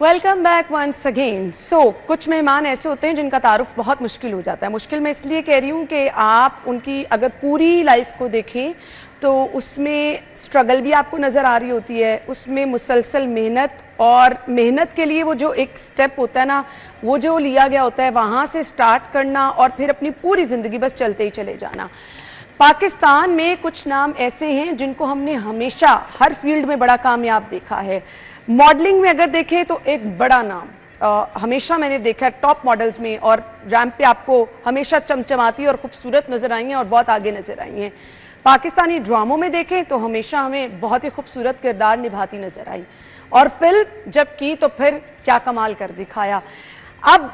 Welcome back once again. कुछ मेहमान ऐसे होते हैं जिनका तारुफ बहुत मुश्किल हो जाता है। मुश्किल मैं इसलिए कह रही हूँ कि आप उनकी अगर पूरी लाइफ को देखें तो उसमें स्ट्रगल भी आपको नज़र आ रही होती है, उसमें मुसलसल मेहनत, और मेहनत के लिए वो जो एक स्टेप होता है ना, वो जो लिया गया होता है वहाँ से स्टार्ट करना और फिर अपनी पूरी ज़िंदगी बस चलते ही चले जाना। पाकिस्तान में कुछ नाम ऐसे हैं जिनको हमने हमेशा हर फील्ड में बड़ा कामयाब देखा है। मॉडलिंग में अगर देखें तो एक बड़ा नाम हमेशा मैंने देखा है टॉप मॉडल्स में, और रैंप पे आपको हमेशा चमचमाती और खूबसूरत नज़र आई हैं और बहुत आगे नज़र आई हैं। पाकिस्तानी ड्रामों में देखें तो हमेशा हमें बहुत ही खूबसूरत किरदार निभाती नज़र आई, और फिल्म जब की तो फिर क्या कमाल कर दिखाया। अब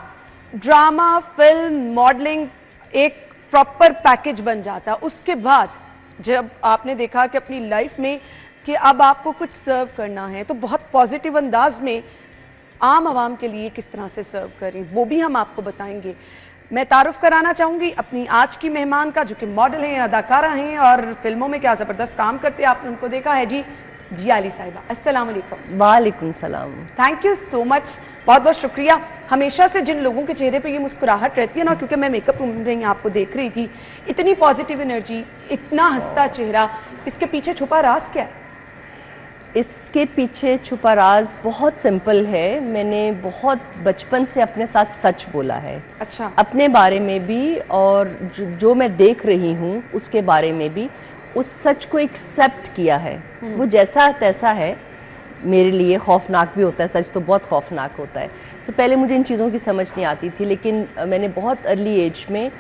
ड्रामा, फिल्म, मॉडलिंग एक प्रॉपर पैकेज बन जाता है। उसके बाद जब आपने देखा कि अपनी लाइफ में कि अब आपको कुछ सर्व करना है तो बहुत पॉजिटिव अंदाज में आम आवाम के लिए किस तरह से सर्व करें, वो भी हम आपको बताएंगे। मैं तारुफ कराना चाहूँगी अपनी आज की मेहमान का, जो कि मॉडल हैं, अदाकारा हैं और फिल्मों में क्या ज़बरदस्त काम करते हैं, आपने उनको देखा है जी। जिया अली साहिबा, अस्सलाम वालेकुम। वालेकुम सलाम। थैंक यू सो मच, बहुत बहुत शुक्रिया। हमेशा से जिन लोगों के चेहरे पे ये मुस्कुराहट रहती है ना, क्योंकि मैं मेकअप रूम में आपको देख रही थी, इतनी पॉजिटिव एनर्जी, इतना हंसता चेहरा, इसके पीछे छुपा राज क्या है? इसके पीछे छुपा राज बहुत सिंपल है। मैंने बहुत बचपन से अपने साथ सच बोला है। अच्छा। अपने बारे में भी और जो मैं देख रही हूँ उसके बारे में भी, उस सच को एक्सेप्ट किया है। वो जैसा तैसा है। मेरे लिए खौफनाक भी होता है, सच तो बहुत खौफनाक होता है। तो पहले मुझे इन चीज़ों की समझ नहीं आती थी, लेकिन मैंने बहुत अर्ली एज में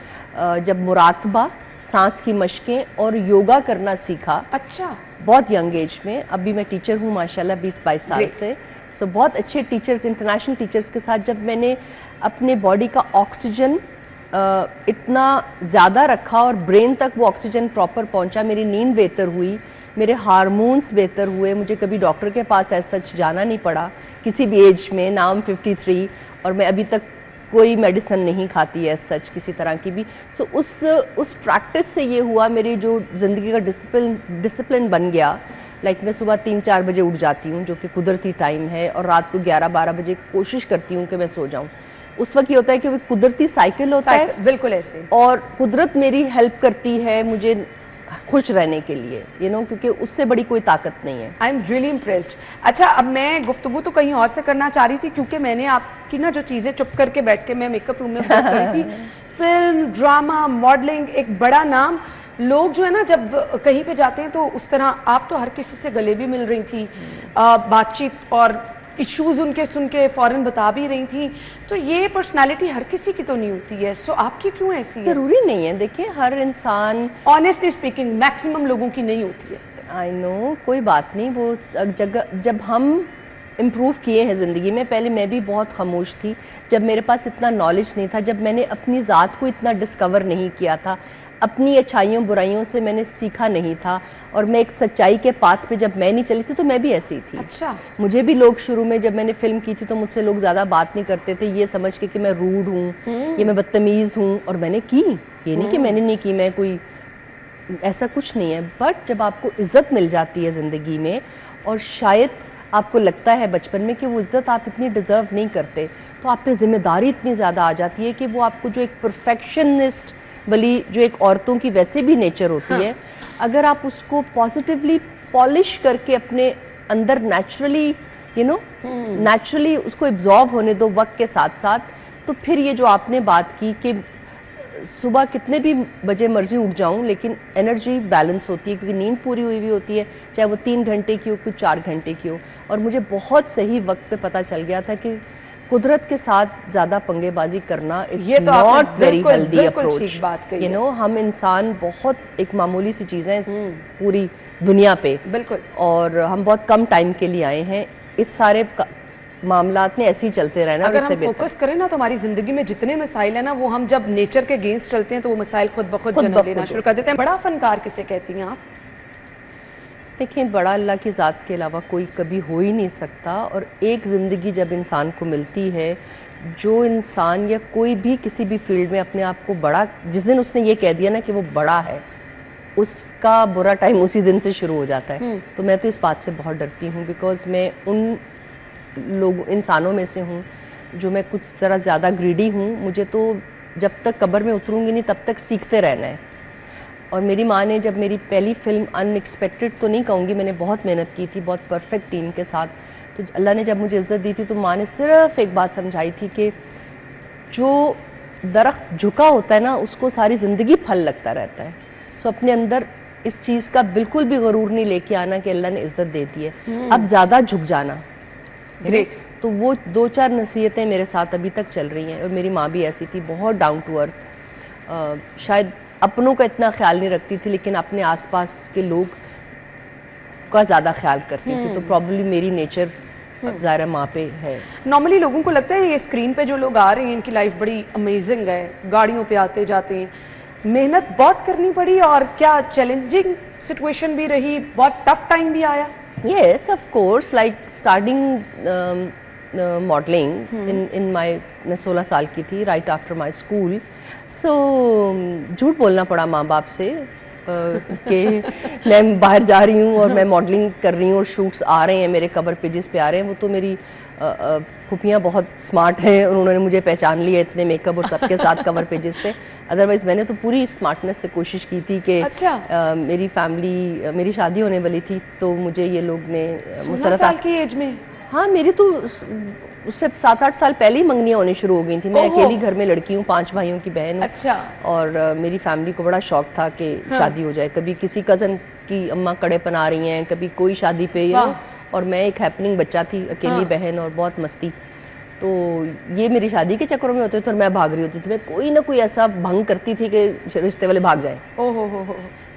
जब मुराकबा, सांस की मशकें और योगा करना सीखा। अच्छा। बहुत यंग एज में। अभी मैं टीचर हूँ माशाल्लाह 20-22 साल से। सो बहुत अच्छे टीचर्स, इंटरनेशनल टीचर्स के साथ जब मैंने अपने बॉडी का ऑक्सीजन इतना ज़्यादा रखा और ब्रेन तक वो ऑक्सीजन प्रॉपर पहुँचा, मेरी नींद बेहतर हुई, मेरे हार्मोन्स बेहतर हुए, मुझे कभी डॉक्टर के पास ऐसा सच जाना नहीं पड़ा किसी भी एज में। नाउ आई एम 53 और मैं अभी तक कोई मेडिसिन नहीं खाती है सच किसी तरह की भी। सो उस प्रैक्टिस से ये हुआ, मेरी जो ज़िंदगी का डिसिप्लिन बन गया। लाइक मैं सुबह 3-4 बजे उठ जाती हूँ, जो कि कुदरती टाइम है, और रात को 11-12 बजे कोशिश करती हूँ कि मैं सो जाऊँ। उस वक्त ये होता है कि वो कुदरती साइकिल होता है, बिल्कुल ऐसे, और कुदरत मेरी हेल्प करती है मुझे खुश रहने के लिए, क्योंकि उससे बड़ी कोई ताकत नहीं है। I am really impressed. अच्छा, अब मैं गुफ्तगू तो कहीं और से करना चाह रही थी, क्योंकि मैंने आपकी ना जो चीज़ें चुप करके बैठ के मैं मेकअप रूम में कर रही थी, फिल्म, ड्रामा, मॉडलिंग, एक बड़ा नाम। लोग जो है ना जब कहीं पे जाते हैं तो उस तरह आप तो हर किसी से गले भी मिल रही थी, बातचीत और इश्यूज उनके सुन के फ़ौरन बता भी रही थी। तो ये पर्सनालिटी हर किसी की तो नहीं होती है। सो आपकी क्यों ऐसी है? ज़रूरी नहीं है। देखिए, हर इंसान, ऑनेस्टली स्पीकिंग, मैक्सिमम लोगों की नहीं होती है। आई नो, कोई बात नहीं। वो जब हम इम्प्रूव किए हैं ज़िंदगी में, पहले मैं भी बहुत खामोश थी, जब मेरे पास इतना नॉलेज नहीं था, जब मैंने अपनी ज़ात को इतना डिस्कवर नहीं किया था, अपनी अच्छाइयों बुराइयों से मैंने सीखा नहीं था, और मैं एक सच्चाई के पाथ पे जब मैं नहीं चली थी तो मैं भी ऐसी ही थी। अच्छा। मुझे भी लोग शुरू में जब मैंने फिल्म की थी तो मुझसे लोग ज़्यादा बात नहीं करते थे, ये समझ के कि मैं रूड हूँ, ये मैं बदतमीज़ हूँ, और मैंने की। ये नहीं कि मैंने नहीं की, मैं कोई ऐसा कुछ नहीं है। बट जब आपको इज़्ज़त मिल जाती है ज़िंदगी में, और शायद आपको लगता है बचपन में कि वो इज़्ज़त आप इतनी डिज़र्व नहीं करते, तो आप पे जिम्मेदारी इतनी ज़्यादा आ जाती है कि वो आपको, जो एक परफेक्शनिस्ट वाली जो एक औरतों की वैसे भी नेचर होती है, अगर आप उसको पॉजिटिवली पॉलिश करके अपने अंदर नेचुरली नेचुरली उसको एब्जॉर्ब होने दो वक्त के साथ साथ, तो फिर ये जो आपने बात की कि सुबह कितने भी बजे मर्जी उठ जाऊं, लेकिन एनर्जी बैलेंस होती है, क्योंकि नींद पूरी हुई भी होती है, चाहे वो 3 घंटे की हो, कुछ 4 घंटे की हो। और मुझे बहुत सही वक्त पे पता चल गया था कि कुदरत के साथ ज़्यादा पंगेबाजी करना it's not very healthy approach. हम इंसान बहुत एक मामूली सी चीज़ है पूरी दुनिया पे, बिल्कुल, और हम बहुत कम टाइम के लिए आए हैं। इस सारे मामलात में ऐसे ही चलते रहना। अगर हम फोकस करें ना तो हमारी ज़िंदगी में जितने मसाइल हैं ना, वो हम जब नेचर के अगेंस्ट चलते हैं तो वो मसाइल खुद ब खुद जन्म लेना शुरू कर देते हैं। बड़ा फनकार किसे कहती हैं आप? देखें, बड़ा अल्लाह की ज़ात के अलावा कोई कभी हो ही नहीं सकता। और एक ज़िंदगी जब इंसान को मिलती है, जो इंसान या कोई भी किसी भी फील्ड में अपने आप को बड़ा, जिस दिन उसने ये कह दिया ना कि वो बड़ा है, उसका बुरा टाइम उसी दिन से शुरू हो जाता है। तो मैं तो इस बात से बहुत डरती हूँ, बिकॉज मैं उन लोग इंसानों में से हूँ जो मैं कुछ ज़रा ज़्यादा ग्रीडी हूँ। मुझे तो जब तक कब्र में उतरूँगी नहीं तब तक सीखते रहना है। और मेरी माँ ने जब मेरी पहली फ़िल्म अनएक्सपेक्टेड तो नहीं कहूँगी, मैंने बहुत मेहनत की थी बहुत परफेक्ट टीम के साथ, तो अल्लाह ने जब मुझे इज़्ज़त दी थी तो माँ ने सिर्फ एक बात समझाई थी कि जो दरख्त झुका होता है ना उसको सारी ज़िंदगी फल लगता रहता है। सो अपने अंदर इस चीज़ का बिल्कुल भी गरूर नहीं लेके आना कि अल्लाह ने इज़्ज़त दे दी है, अब ज़्यादा झुक जाना। ग्रेट। तो वो 2-4 नसीहतें मेरे साथ अभी तक चल रही हैं। और मेरी माँ भी ऐसी थी, बहुत डाउन टू अर्थ, शायद अपनों का इतना ख्याल नहीं रखती थी लेकिन अपने आसपास के लोग का ज़्यादा ख्याल करती थी। तो प्रॉब्ली मेरी नेचर ज़ाहिर माँ पे है। नॉर्मली लोगों को लगता है ये स्क्रीन पे जो लोग आ रहे हैं इनकी लाइफ बड़ी अमेजिंग है, गाड़ियों पे आते जाते हैं, मेहनत बहुत करनी पड़ी और क्या चैलेंजिंग सिचुएशन भी रही, बहुत टफ टाइम भी आया? Yes, of course. Like starting modeling in my, मैं 16 साल की थी, right after my school. So झूठ बोलना पड़ा माँ बाप से कि मैं बाहर जा रही हूँ और मैं मॉडलिंग कर रही हूँ और शूट्स आ रहे हैं, मेरे कवर पेजेस पे आ रहे हैं। वो तो मेरी फूफियाँ बहुत स्मार्ट हैं और उन्होंने मुझे पहचान लिया इतने मेकअप और सबके साथ कवर पेजेस पे। अदरवाइज मैंने तो पूरी स्मार्टनेस से कोशिश की थी कि अच्छा। मेरी फैमिली, मेरी शादी होने वाली थी तो मुझे ये लोग ने 16 साल की एज में? हाँ, मेरी तो उससे 7-8 साल पहले ही मंगनियाँ होनी शुरू हो गई थी। मैं अकेली घर में लड़की हूँ, 5 भाइयों की बहन हूँ। अच्छा। और मेरी फैमिली को बड़ा शौक था कि शादी हो जाए, कभी किसी कज़न की अम्मा कड़े पना रही हैं, कभी कोई शादी पे, और मैं एक हैपनिंग बच्चा थी, अकेली बहन और बहुत मस्ती। तो ये मेरी शादी के चक्करों में होते थे और मैं भाग रही होती थी। मैं कोई ना कोई ऐसा भंग करती थी कि रिश्ते वाले भाग जाए।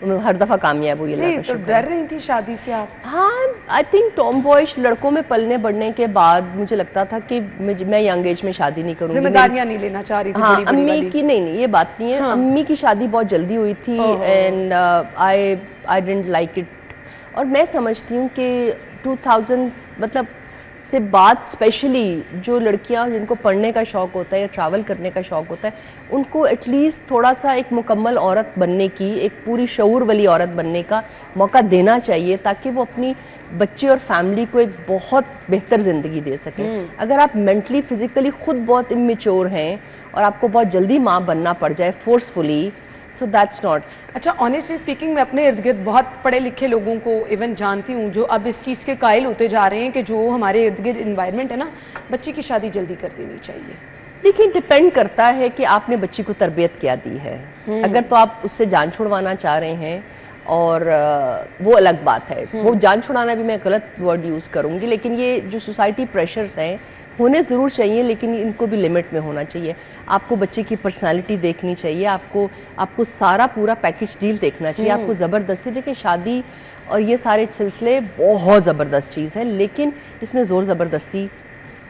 मैं हर दफा कामयाब हुई। नहीं तो डर रही थी शादी से आप? हाँ, आई थिंक टॉम बॉयश लड़कों में पलने बढ़ने के बाद मुझे लगता था कि मैं यंग एज में शादी नहीं करूंगी, जिम्मेदारियां नहीं लेना चाह रही थी। हाँ, अम्मी की नहीं ये बात नहीं है। हाँ। अम्मी की शादी बहुत जल्दी हुई थी and I didn't like it. और मैं समझती हूँ कि 2000 मतलब से बाद स्पेशली जो लड़कियां जिनको पढ़ने का शौक़ होता है या ट्रैवल करने का शौक़ होता है, उनको एटलीस्ट थोड़ा सा एक मुकम्मल औरत बनने की, एक पूरी शऊर वाली औरत बनने का मौका देना चाहिए ताकि वो अपनी बच्चे और फैमिली को एक बहुत बेहतर ज़िंदगी दे सकें। अगर आप मेंटली फिजिकली खुद बहुत इमेच्योर हैं और आपको बहुत जल्दी माँ बनना पड़ जाए फोर्सफुली, सो दैट्स नॉट। अच्छा, ऑनेस्टली स्पीकिंग मैं अपने इर्द गिर्द बहुत पढ़े लिखे लोगों को इवन जानती हूँ जो अब इस चीज़ के कायल होते जा रहे हैं कि जो हमारे इर्द गिर्द इन्वायरमेंट है ना, बच्चे की शादी जल्दी कर देनी चाहिए। देखिए, डिपेंड करता है कि आपने बच्ची को तरबियत क्या दी है। अगर तो आप उससे जान छुड़वाना चाह रहे हैं और वो अलग बात है। वो जान छुड़ाना भी मैं गलत वर्ड यूज़ करूँगी, लेकिन ये जो सोसाइटी प्रेशर्स हैं होने ज़रूर चाहिए लेकिन इनको भी लिमिट में होना चाहिए। आपको बच्चे की पर्सनालिटी देखनी चाहिए, आपको सारा पूरा पैकेज डील देखना चाहिए। आपको ज़बरदस्ती, देखिए शादी और ये सारे सिलसिले बहुत ज़बरदस्त चीज़ है लेकिन इसमें ज़ोर ज़बरदस्ती।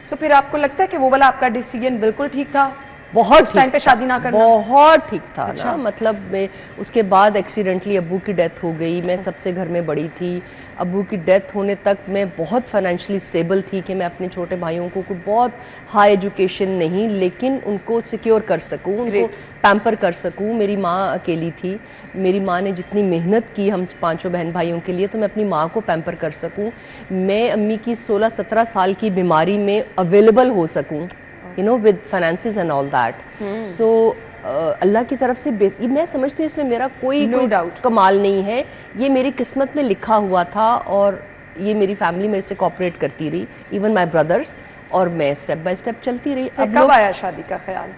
सो फिर आपको लगता है कि वो वाला आपका डिसीजन बिल्कुल ठीक था? बहुत टाइम पे शादी ना करना बहुत ठीक था। अच्छा। ना मतलब उसके बाद एक्सीडेंटली अब्बू की डेथ हो गई। मैं सबसे घर में बड़ी थी। अब्बू की डेथ होने तक मैं बहुत फाइनेंशियली स्टेबल थी कि मैं अपने छोटे भाइयों को कोई बहुत हाई एजुकेशन नहीं लेकिन उनको सिक्योर कर सकूं, उनको पैम्पर कर सकूं। मेरी माँ अकेली थी, मेरी माँ ने जितनी मेहनत की हम 5 बहन भाइयों के लिए, तो मैं अपनी माँ को पैम्पर कर सकूं। मैं अम्मी की 16-17 साल की बीमारी में अवेलेबल हो सकूं, you know, with finances and all that. So अल्लाह की तरफ से मैं समझती हूँ इसमें मेरा कोई कमाल नहीं है। ये मेरी किस्मत में लिखा हुआ था और ये मेरी फैमिली मेरे से कोऑपरेट करती रही, इवन माय ब्रदर्स, और मैं स्टेप बाय स्टेप चलती रही। अब कब आया शादी का ख्याल?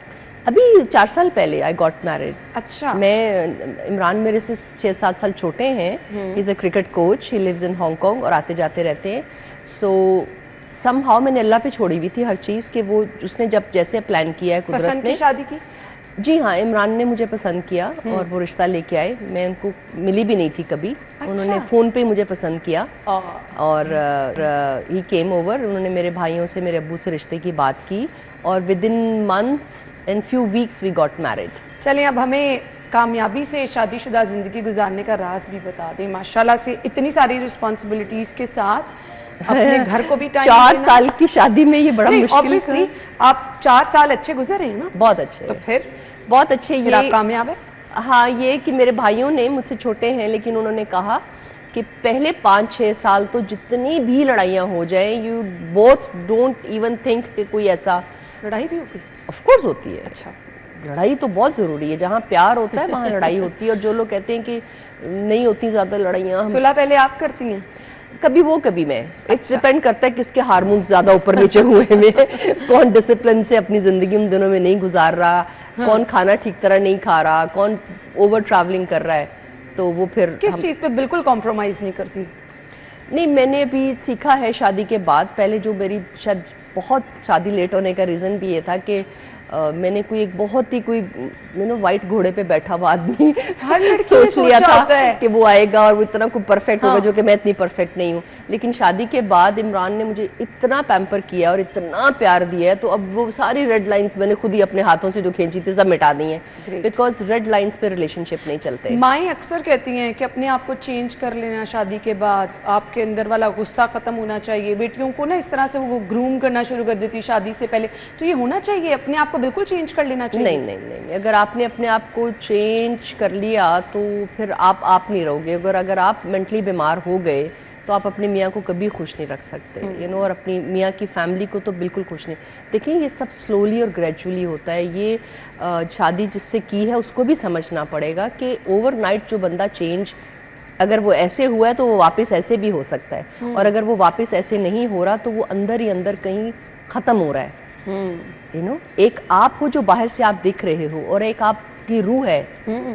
अभी 4 साल पहले आई गॉट मैरिड। अच्छा। मैं, इमरान मेरे से 6-7 साल छोटे हैं। He is a cricket coach, he lives in Hong Kong और आते जाते रहते हैं। सो समहाउ मैंने अल्लाह पे छोड़ी हुई थी हर चीज़ कि वो उसने जब जैसे प्लान किया है कुदरत ने। शादी की? जी हाँ, इमरान ने मुझे पसंद किया और वो रिश्ता लेके आए। मैं उनको मिली भी नहीं थी कभी। अच्छा। उन्होंने फ़ोन पे मुझे पसंद किया और ही केम ओवर। उन्होंने मेरे भाइयों से, मेरे अब्बू से रिश्ते की बात की और within month and few weeks we got married. चलें, अब हमें कामयाबी से शादीशुदा ज़िंदगी गुजारने का राज भी बता दें। माशाल्लाह से इतनी सारी रिस्पॉन्सिबिलिटीज़ के साथ अपने घर को भी टाइम 4 साल की शादी में ये बड़ा मुश्किल है। आप 4 साल अच्छे गुजरे हैं ना? बहुत अच्छे। तो फिर बहुत अच्छे। ये आप कामयाब है? हाँ, ये कि मेरे भाइयों ने, मुझसे छोटे हैं लेकिन उन्होंने कहा कि पहले 5-6 साल तो जितनी भी लड़ाइयाँ हो जाए, you both don't even think कि कोई ऐसा लड़ाई भी होगी। ऑफ कोर्स होती है। अच्छा, लड़ाई तो बहुत ज़रूरी है, जहाँ प्यार होता है वहाँ लड़ाई होती है। और जो लोग कहते हैं कि नहीं होती ज़्यादा लड़ाइयाँ, सुलह पहले आप करती हैं? कभी वो कभी मैं, इट्स डिपेंड करता है किसके हार्मोन्स ज़्यादा ऊपर नीचे हुए में, कौन डिसिप्लिन से अपनी ज़िंदगी उन दिनों में नहीं गुजार रहा, कौन खाना ठीक तरह नहीं खा रहा, कौन ओवर ट्रैवलिंग कर रहा है, तो वो फिर किस चीज़ पे बिल्कुल कॉम्प्रोमाइज़ नहीं करती? नहीं, मैंने अभी सीखा है शादी के बाद। पहले जो मेरी शायद बहुत शादी लेट होने का रीज़न भी ये था कि मैंने कोई एक बहुत ही कोई वाइट घोड़े पे बैठा हुआ आदमी हर लड़की सोच लिया होता है था कि वो आएगा और वो इतना कुछ परफेक्ट हाँ। होगा, जो कि मैं इतनी परफेक्ट नहीं हूँ। लेकिन शादी के बाद इमरान ने मुझे इतना पैम्पर किया और इतना प्यार दिया है, तो अब वो सारी रेड लाइंस मैंने खुद ही अपने हाथों से जो खींची थी सब मिटा दी हैं, बिकॉज रेड लाइंस पे रिलेशनशिप नहीं चलते। माएँ अक्सर कहती हैं कि अपने आप को चेंज कर लेना शादी के बाद, आपके अंदर वाला गुस्सा खत्म होना चाहिए। बेटियों को ना इस तरह से वो ग्रूम करना शुरू कर देती शादी से पहले, तो ये होना चाहिए, अपने आप को बिल्कुल चेंज कर लेना चाहिए? नहीं नहीं नहीं, अगर आपने अपने आप को चेंज कर लिया तो फिर आप नहीं रहोगे। अगर आप मेंटली बीमार हो गए तो आप अपने मियाँ को कभी खुश नहीं रख सकते, और अपनी मियाँ की फैमिली को तो बिल्कुल खुश नहीं। देखिए, ये सब स्लोली और ग्रेजुअली होता है। ये शादी जिससे की है उसको भी समझना पड़ेगा कि ओवरनाइट जो बंदा चेंज अगर वो ऐसे हुआ है तो वो वापस ऐसे भी हो सकता है, और अगर वो वापस ऐसे नहीं हो रहा तो वो अंदर ही अंदर कहीं ख़त्म हो रहा है। एक आप हो जो बाहर से आप दिख रहे हो, और एक आपकी रूह है,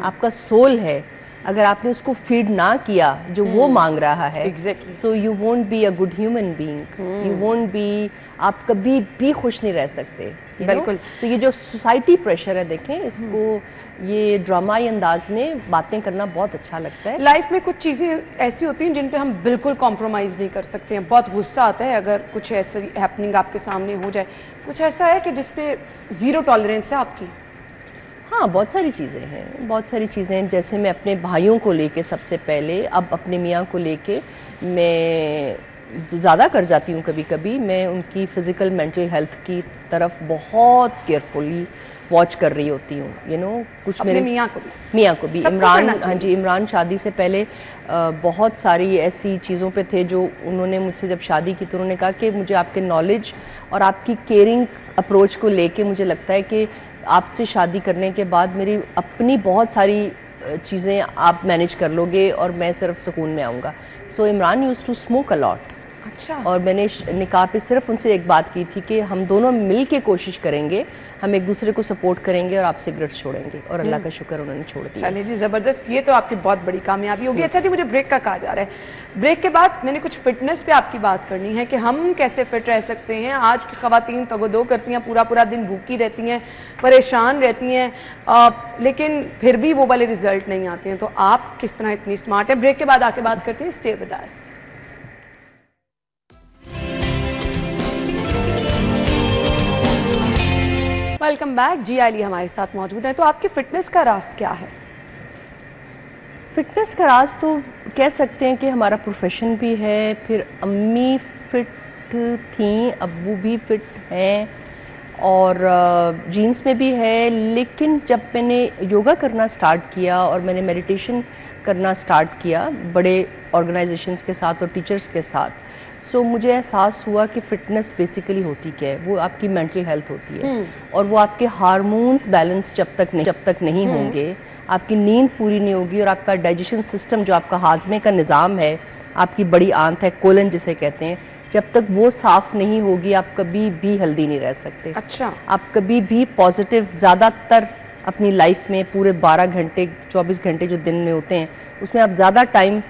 आपका सोल है। अगर आपने उसको फीड ना किया जो वो मांग रहा है, so you won't be a good human being, you won't be, आप कभी भी खुश नहीं रह सकते। बिल्कुल। तो ये जो सोसाइटी प्रेशर है, देखें इसको, ये ड्रामाई अंदाज में बातें करना बहुत अच्छा लगता है। लाइफ में कुछ चीज़ें ऐसी होती हैं जिन पे हम बिल्कुल कॉम्प्रोमाइज़ नहीं कर सकते हैं। बहुत गुस्सा आता है अगर कुछ ऐसी हैपनिंग आपके सामने हो जाए। कुछ ऐसा है कि जिस पे ज़ीरो टॉलरेंस है आपकी? हाँ, बहुत सारी चीज़ें हैं, बहुत सारी चीज़ें हैं। जैसे मैं अपने भाइयों को लेके सबसे पहले, अब अपने मियाँ को लेके मैं ज़्यादा कर जाती हूँ कभी कभी। मैं उनकी फ़िज़िकल मेंटल हेल्थ की तरफ बहुत केयरफुली वॉच कर रही होती हूँ। कुछ मेरे मियाँ को भी इमरान, हाँ जी, इमरान शादी से पहले बहुत सारी ऐसी चीज़ों पे थे जो उन्होंने मुझसे जब शादी की तो उन्होंने कहा कि मुझे आपके नॉलेज और आपकी केयरिंग अप्रोच को लेके मुझे लगता है कि आपसे शादी करने के बाद मेरी अपनी बहुत सारी चीज़ें आप मैनेज कर लोगे और मैं सिर्फ सुकून में आऊँगा। So Imran used to smoke a lot. अच्छा। और मैंने निकाह पे सिर्फ उनसे एक बात की थी कि हम दोनों मिल के कोशिश करेंगे, हम एक दूसरे को सपोर्ट करेंगे और आप सिगरेट छोड़ेंगे, और अल्लाह का शुक्र उन्होंने छोड़ दिया। चलिए जी, ज़बरदस्त, ये तो आपकी बहुत बड़ी कामयाबी होगी। अच्छा जी, मुझे ब्रेक का कहा जा रहा है। ब्रेक के बाद मैंने कुछ फिटनेस पे आपकी बात करनी है कि हम कैसे फिट रह सकते हैं। आज की ख़वातीन तगोदो करती हैं, पूरा पूरा दिन भूखी रहती हैं, परेशान रहती हैं, लेकिन फिर भी वो वाले रिजल्ट नहीं आते हैं। तो आप किस तरह इतनी स्मार्ट है? ब्रेक के बाद आके बात करते हैं। Stay with us. Welcome back. जी आली हमारे साथ मौजूद है। तो आपकी फिटनेस का राज क्या है? फिटनेस का राज तो कह सकते हैं कि हमारा प्रोफेशन भी है, फिर अम्मी फिट थी, अब्बू भी फिट हैं, और जीन्स में भी है। लेकिन जब मैंने योगा करना स्टार्ट किया और मैंने मेडिटेशन करना स्टार्ट किया बड़े ऑर्गेनाइजेशंस के साथ और टीचर्स के साथ, सो मुझे एहसास हुआ कि फ़िटनेस बेसिकली होती क्या है। वो आपकी मेंटल हेल्थ होती है, और वो आपके हार्मोन्स बैलेंस जब तक नहीं होंगे, आपकी नींद पूरी नहीं होगी, और आपका डाइजेशन सिस्टम जो आपका हाजमे का निज़ाम है, आपकी बड़ी आंत है कोलन जिसे कहते हैं, जब तक वो साफ़ नहीं होगी आप कभी भी हेल्दी नहीं रह सकते। अच्छा। आप कभी भी पॉजिटिव, ज़्यादातर अपनी लाइफ में पूरे 12 घंटे 24 घंटे जो दिन में होते हैं उसमें आप ज़्यादा टाइम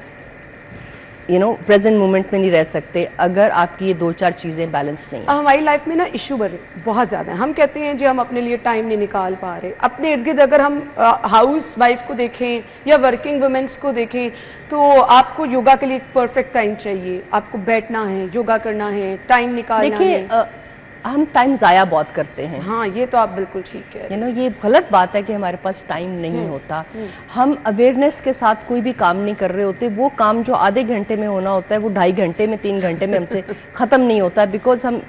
प्रेजेंट मोमेंट में नहीं रह सकते अगर आपकी ये 2-4 चीज़ें बैलेंस नहीं। हमारी लाइफ में ना इशू बने बहुत ज़्यादा है। हम कहते हैं जी हम अपने लिए टाइम नहीं निकाल पा रहे। अपने इर्द गिर्द अगर हम हाउस वाइफ को देखें या वर्किंग वुमेन्स को देखें तो आपको योगा के लिए एक परफेक्ट टाइम चाहिए। आपको बैठना है, योगा करना है, टाइम निकालना है। देखिए, हम टाइम ज़ाया बहुत करते हैं। हाँ, ये तो आप बिल्कुल ठीक है। ये गलत बात है कि हमारे पास टाइम नहीं होता। हम अवेयरनेस के साथ कोई भी काम नहीं कर रहे होते। वो काम जो आधे घंटे में होना होता है वो 2.5 घंटे में 3 घंटे में हमसे ख़त्म नहीं होता, बिकॉज हम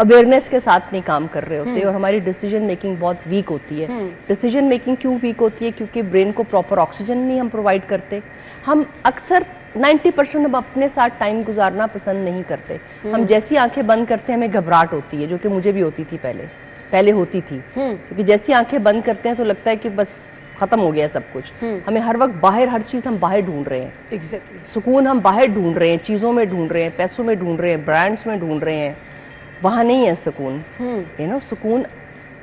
अवेयरनेस के साथ नहीं काम कर रहे होते, और हमारी डिसीजन मेकिंग बहुत वीक होती है। डिसीजन मेकिंग क्यों वीक होती है? क्योंकि ब्रेन को प्रॉपर ऑक्सीजन नहीं हम प्रोवाइड करते। हम अक्सर 90% हम अपने साथ टाइम गुजारना पसंद नहीं करते। हम जैसी आंखें बंद करते हैं हमें घबराहट होती है, जो कि मुझे भी होती थी पहले होती थी, क्योंकि जैसी आंखें बंद करते हैं तो लगता है कि बस खत्म हो गया सब कुछ। हमें हर वक्त बाहर, हर चीज हम बाहर ढूंढ रहे हैं। एग्जैक्टली। सुकून हम बाहर ढूंढ रहे हैं, चीजों में ढूंढ रहे हैं, पैसों में ढूंढ रहे हैं, ब्रांड्स में ढूंढ रहे हैं, वहां नहीं है सुकून। सुकून,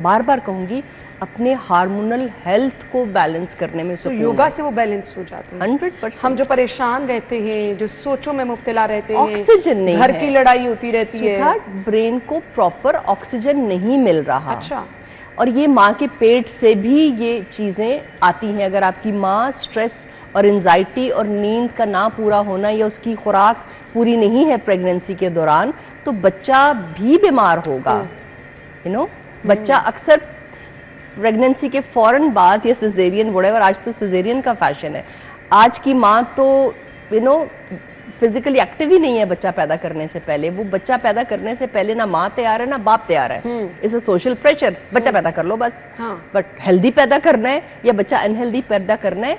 बार बार कहूंगी, अपने हार्मोनल हेल्थ को बैलेंस करने में सुकून योगा है। से वो बैलेंस हो जाते हैं 100%। हम जो परेशान रहते हैं, जो सोचों में मुब्तला रहते हैं, ऑक्सीजन नहीं घर है, की लड़ाई होती रहती है, ब्रेन को प्रॉपर ऑक्सीजन नहीं मिल रहा। अच्छा। और ये माँ के पेट से भी ये चीजें आती हैं। अगर आपकी माँ स्ट्रेस और एंजाइटी और नींद का ना पूरा होना या उसकी खुराक पूरी नहीं है प्रेगनेंसी के दौरान, तो बच्चा भी बीमार होगा। बच्चा अक्सर प्रेगनेंसी के फौरन बाद या सिजेरियन व्हाटएवर, आज तो सिजेरियन का फैशन है, आज की माँ तो फिजिकली एक्टिव ही नहीं है बच्चा पैदा करने से पहले। वो बच्चा पैदा करने से पहले ना माँ तैयार है ना बाप तैयार है। इट्स अ सोशल प्रेशर, बच्चा पैदा कर लो बस। बट हेल्दी पैदा करना है या बच्चा अनहेल्दी पैदा करना है,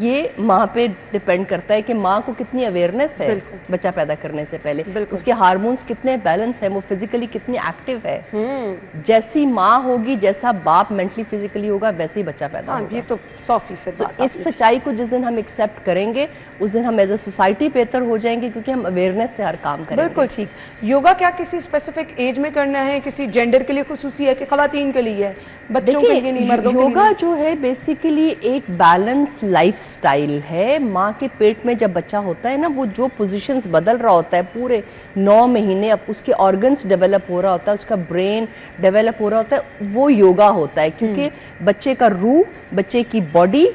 ये माँ पे डिपेंड करता है कि माँ को कितनी अवेयरनेस है बच्चा पैदा करने से पहले, उसके हार्मोन्स कितने बैलेंस है, वो फिजिकली कितनी एक्टिव है। जैसी माँ होगी, जैसा बाप मेंटली फिजिकली होगा, वैसे ही बच्चा पैदा होगा। ये तो 100% बात। इस सच्चाई को जिस दिन हम एक्सेप्ट करेंगे उस दिन हम एज अ सोसाइटी बेहतर हो जाएंगे, क्योंकि हम अवेयरनेस से हर काम करेंगे। बिल्कुल ठीक। योगा क्या किसी स्पेसिफिक एज में करना है, किसी जेंडर के लिए खुसूसी है कि खवातीन के लिए है, बच्चों के लिए नहीं, मर्दों के लिए? योगा जो है बेसिकली एक बैलेंस लाइफस्टाइल है। माँ के पेट में जब बच्चा होता है ना, वो जो पोजीशंस बदल रहा होता है पूरे 9 महीने, अब उसके ऑर्गन्स डेवलप हो रहा होता है, उसका ब्रेन डेवलप हो रहा होता है, वो योगा होता है। क्योंकि बच्चे का रूह, बच्चे की बॉडी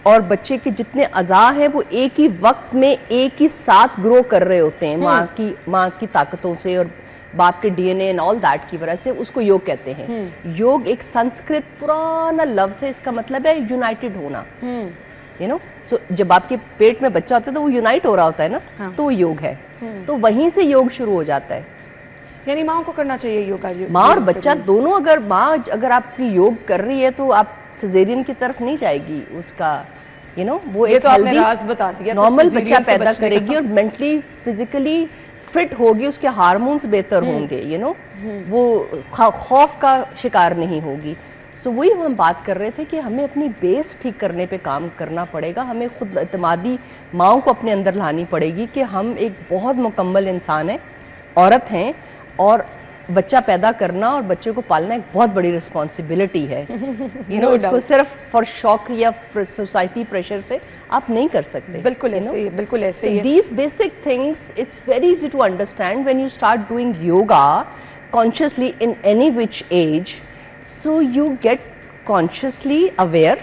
और बच्चे के जितने अज़ा हैं वो एक ही वक्त में एक ही साथ ग्रो कर रहे होते हैं, माँ की ताकतों से और बाप के डीएनए एंड ऑल दैट की वजह से, उसको योग कहते हैं। योग एक संस्कृत पुराना लफ्ज़ है, इसका मतलब है यूनाइटेड होना। सो जब आपके पेट में बच्चा होता है तो वो यूनाइट हो रहा होता है ना, तो वो योग है। तो वहीं से योग शुरू हो जाता है। यानी माँ को करना चाहिए योगा? माँ और बच्चा दोनों। अगर माँ अगर आपकी योग कर रही है तो आप सिजेरियन की तरफ नहीं जाएगी, उसका वो ये एक तो आपने राज बता दिया। नॉर्मल बच्चा पैदा करेगी और मेंटली फिजिकली फिट होगी, उसके हार्मोन्स बेहतर होंगे, वो खौफ का शिकार नहीं होगी। सो वही हम बात कर रहे थे कि हमें अपनी बेस ठीक करने पे काम करना पड़ेगा। हमें खुद एतमादी माओं को अपने अंदर लानी पड़ेगी कि हम एक बहुत मुकम्मल इंसान हैं, औरत हैं, और बच्चा पैदा करना और बच्चे को पालना एक बहुत बड़ी रिस्पॉन्सिबिलिटी है। इसको सिर्फ फॉर शौक या सोसाइटी प्रेशर से आप नहीं कर सकते। बिल्कुल ऐसे ही, बिल्कुल ऐसे ही। These basic things, it's very easy to understand when you start doing yoga consciously in any which age. So you get consciously aware,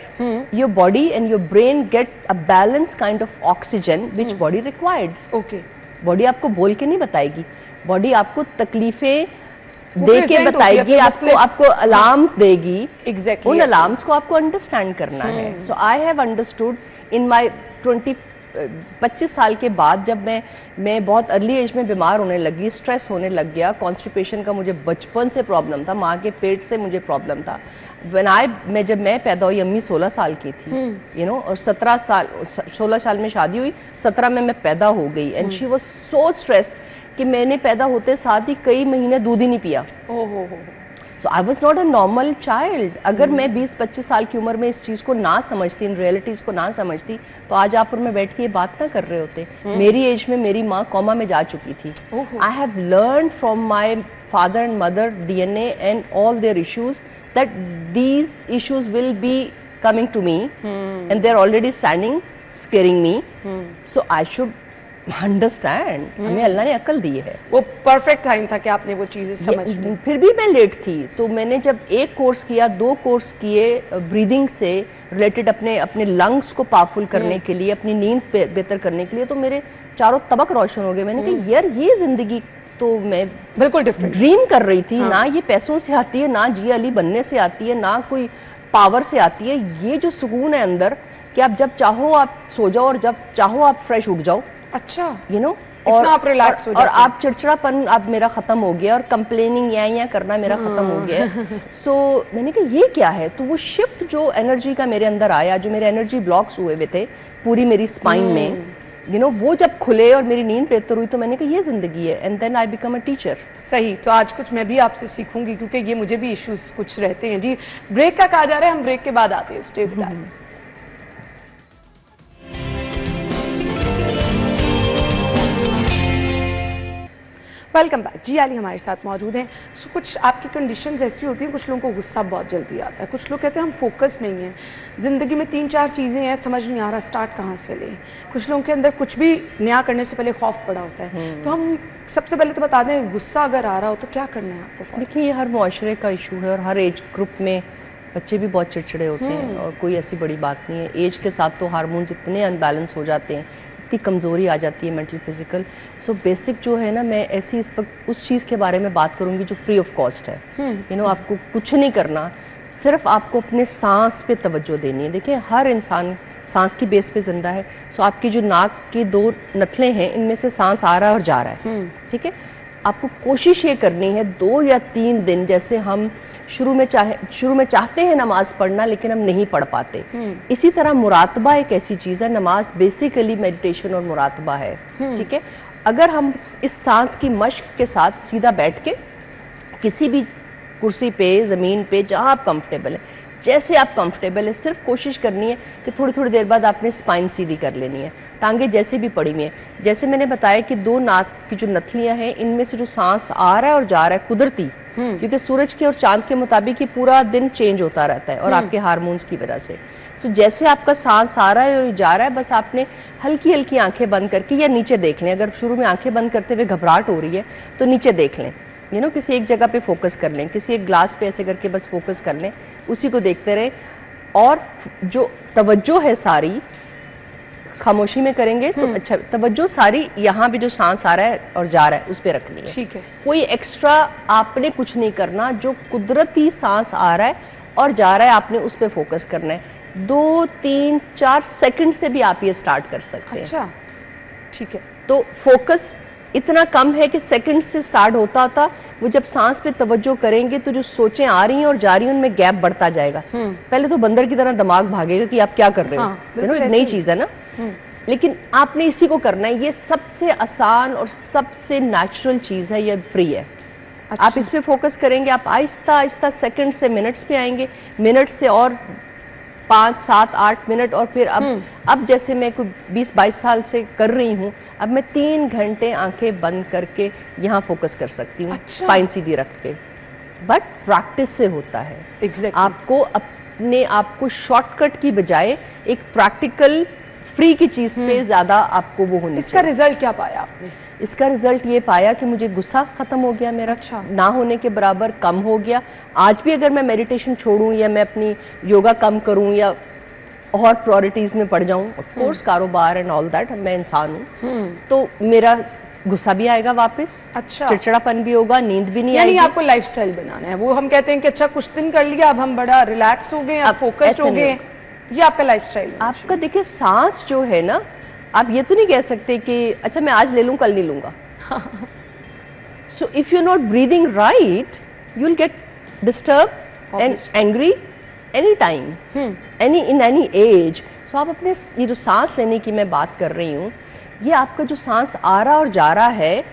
your body and your brain get a balanced kind of oxygen which body requires. Okay. Body आपको बोल के नहीं बताएगी, body आपको तकलीफें दे के बताएगी, आपको अलार्म्स देगी। Exactly, उन अलार्म्स को आपको अंडरस्टैंड करना है। So I have understood in my 25 साल के बाद, जब मैं बहुत अर्ली एज में बीमार होने लगी, स्ट्रेस होने लग गया, कॉन्स्टिपेशन का मुझे बचपन से प्रॉब्लम था, माँ के पेट से मुझे प्रॉब्लम था। जब मैं पैदा हुई, अम्मी 16 साल की थी, और 16 साल में शादी हुई, 17 में मैं पैदा हो गई, and she was so stress कि मैंने पैदा होते साथ ही कई महीने दूध ही नहीं पिया। So I was not a normal child. अगर मैं 20-25 साल की उम्र में इस चीज़ को ना समझती, इन रियलिटीज़ को ना समझती, तो आज आप और मैं बैठ के ये बात ना कर रहे होते। मेरी एज में मेरी माँ कोमा में जा चुकी थी। I have learn from my father and mother DNA and all their issues that these issues will be coming to me and they're already standing scaring me, so I should understand. हमें अल्लाह ने अक्ल दी है। वो perfect time था कि आपने वो चीजें समझ ली। फिर भी मैं लेट थी, तो मैंने जब एक कोर्स किया, 2 कोर्स किए ब्रीदिंग से रिलेटेड, अपने लंग्स को पावरफुल करने के लिए, अपनी नींद बेहतर करने के लिए, तो मेरे चारों तबक रोशन हो गए। मैंने कहा यार ये जिंदगी तो मैं बिल्कुल डिफरेंट ड्रीम कर रही थी। ना ये पैसों से आती है, ना जी अली बनने से आती है, ना कोई पावर से आती है। ये जो सुकून है अंदर कि आप जब चाहो आप सो जाओ और जब चाहो आप फ्रेश उठ जाओ। अच्छा, और आप रिलैक्स हो और आप चिड़चिड़ापन आप मेरा खत्म हो गया, और कंप्लेनिंग या करना मेरा खत्म हो गया। सो मैंने कहा ये क्या है, तो वो शिफ्ट जो एनर्जी का मेरे अंदर आया, जो मेरे एनर्जी ब्लॉक्स हुए हुए थे पूरी मेरी स्पाइन में, वो जब खुले और मेरी नींद बेहतर हुई तो मैंने कहा ये ज़िंदगी है, and then I become a teacher. सही, तो आज कुछ मैं भी आपसे सीखूंगी क्योंकि ये मुझे भी इश्यूज कुछ रहते हैं। जी ब्रेक का कहा जा रहा है, हम ब्रेक के बाद आते हैं। Stay with us. Welcome back. जी आली हमारे साथ मौजूद हैं। सो कुछ आपकी कंडीशंस ऐसी होती हैं, कुछ लोगों को गुस्सा बहुत जल्दी आता है, कुछ लोग कहते हैं हम फोकस नहीं हैं, ज़िंदगी में 3-4 चीज़ें हैं, समझ नहीं आ रहा स्टार्ट कहाँ से लें। कुछ लोगों के अंदर कुछ भी नया करने से पहले खौफ पड़ा होता है। तो हम सबसे पहले तो बता दें, गुस्सा अगर आ रहा हो तो क्या करना है आपको? देखिए ये हर मुआशरे का इशू है और हर एज ग्रुप में बच्चे भी बहुत चिड़चिड़े होते हैं और कोई ऐसी बड़ी बात नहीं है। एज के साथ तो हार्मोन्स इतने अनबैलेंस हो जाते हैं, इतनी कमज़ोरी आ जाती है मेंटल फिजिकल। सो बेसिक जो है ना, मैं ऐसी इस वक्त उस चीज़ के बारे में बात करूंगी जो फ्री ऑफ कॉस्ट है। आपको कुछ नहीं करना, सिर्फ आपको अपने सांस पे तवज्जो देनी है। देखिए हर इंसान सांस की बेस पे जिंदा है। सो आपकी जो नाक की 2 नथलें हैं, इनमें से सांस आ रहा है और जा रहा है, ठीक है। आपको कोशिश ये करनी है 2 या 3 दिन, जैसे हम शुरू में चाहते हैं नमाज पढ़ना लेकिन हम नहीं पढ़ पाते, इसी तरह मुरातबा एक ऐसी चीज़ है। नमाज बेसिकली मेडिटेशन और मुरातबा है, ठीक है। अगर हम इस सांस की मश्क के साथ सीधा बैठ के किसी भी कुर्सी पे, ज़मीन पे, जहाँ आप कंफर्टेबल है, जैसे आप कंफर्टेबल है, सिर्फ कोशिश करनी है कि थोड़ी थोड़ी देर बाद आपने स्पाइन सीधी कर लेनी है, टांगे जैसे भी पड़ी हुई हैं। जैसे मैंने बताया कि 2 नाक की जो नथलियां हैं, इनमें से जो सांस आ रहा है और जा रहा है कुदरती, क्योंकि सूरज के और चांद के मुताबिक ये पूरा दिन चेंज होता रहता है और आपके हार्मोन्स की वजह से। सो जैसे आपका सांस आ रहा है और जा रहा है, बस आपने हल्की हल्की आंखें बंद करके या नीचे देख लें। अगर शुरू में आंखें बंद करते हुए घबराहट हो रही है तो नीचे देख लें, किसी एक जगह पे फोकस कर लें, किसी एक ग्लास पे ऐसे करके बस फोकस कर लें, उसी को देखते रहे। और जो तवज्जो है सारी खामोशी में करेंगे तो अच्छा, तवज्जो सारी यहाँ भी जो सांस आ रहा है और जा रहा है उस पे रखनी है, ठीक है। कोई एक्स्ट्रा आपने कुछ नहीं करना, जो कुदरती सांस आ रहा है और जा रहा है आपने उस पे फोकस करना है। 2, 3, 4 सेकंड से भी आप ये स्टार्ट कर सकते हैं। अच्छा, ठीक है। तो फोकस इतना कम है कि सेकंड से स्टार्ट होता था, वो जब सांस पे तवज्जो करेंगे तो जो सोचें आ रही हैं और जा रही हैं उनमें गैप बढ़ता जाएगा। पहले तो बंदर की तरह दिमाग भागेगा कि आप क्या कर रहे हो, एक नई चीज है ना, लेकिन आपने इसी को करना है। ये सबसे आसान और सबसे नेचुरल चीज है, ये फ्री है। अच्छा। आप इस पे फोकस करेंगे, आप आहिस्ता आहिस्ता सेकंड से मिनट्स पे आएंगे, मिनट से और 5, 7, 8 मिनट, और फिर अब जैसे मैं कोई 20-22 साल से कर रही हूँ, अब मैं 3 घंटे आंखें बंद करके यहाँ फोकस कर सकती हूँ। अच्छा। स्पाइन सीधी रख के। बट प्रैक्टिस से होता है। Exactly. आपको अपने आप को शॉर्टकट की बजाय एक प्रैक्टिकल फ्री की चीज पे ज्यादा आपको वो होनी चाहिए। इसका रिजल्ट क्या पाया आपने? इसका रिजल्ट ये पाया कि मुझे गुस्सा खत्म हो गया मेरा। अच्छा। ना होने के बराबर कम हो गया। आज भी अगर मैं मेडिटेशन छोड़ूं या मैं अपनी योगा कम करूं या और प्रायोरिटीज में पड़ जाऊं, ऑफ कोर्स कारोबार एंड ऑल दैट, मैं इंसान हूं, तो मेरा गुस्सा भी आएगा वापस। अच्छा। चिड़चिड़ापन भी होगा, नींद भी नहीं आएगी। यानी आपको लाइफस्टाइल बनाना है। वो हम कहते हैं कि अच्छा कुछ दिन कर लिया, अब हम बड़ा रिलैक्स हो गए, अब फोकस्ड हो गए, ये आपका लाइफस्टाइल आपका। देखिए सांस जो है ना, आप ये तो नहीं कह सकते कि अच्छा मैं आज ले लूं कल नहीं लूंगा। So if you not breathing right, you will get disturb and angry any time, in any age. So आप अपने ये जो सांस लेने की मैं बात कर रही हूँ, ये आपका जो सांस आ रहा और जा रहा है,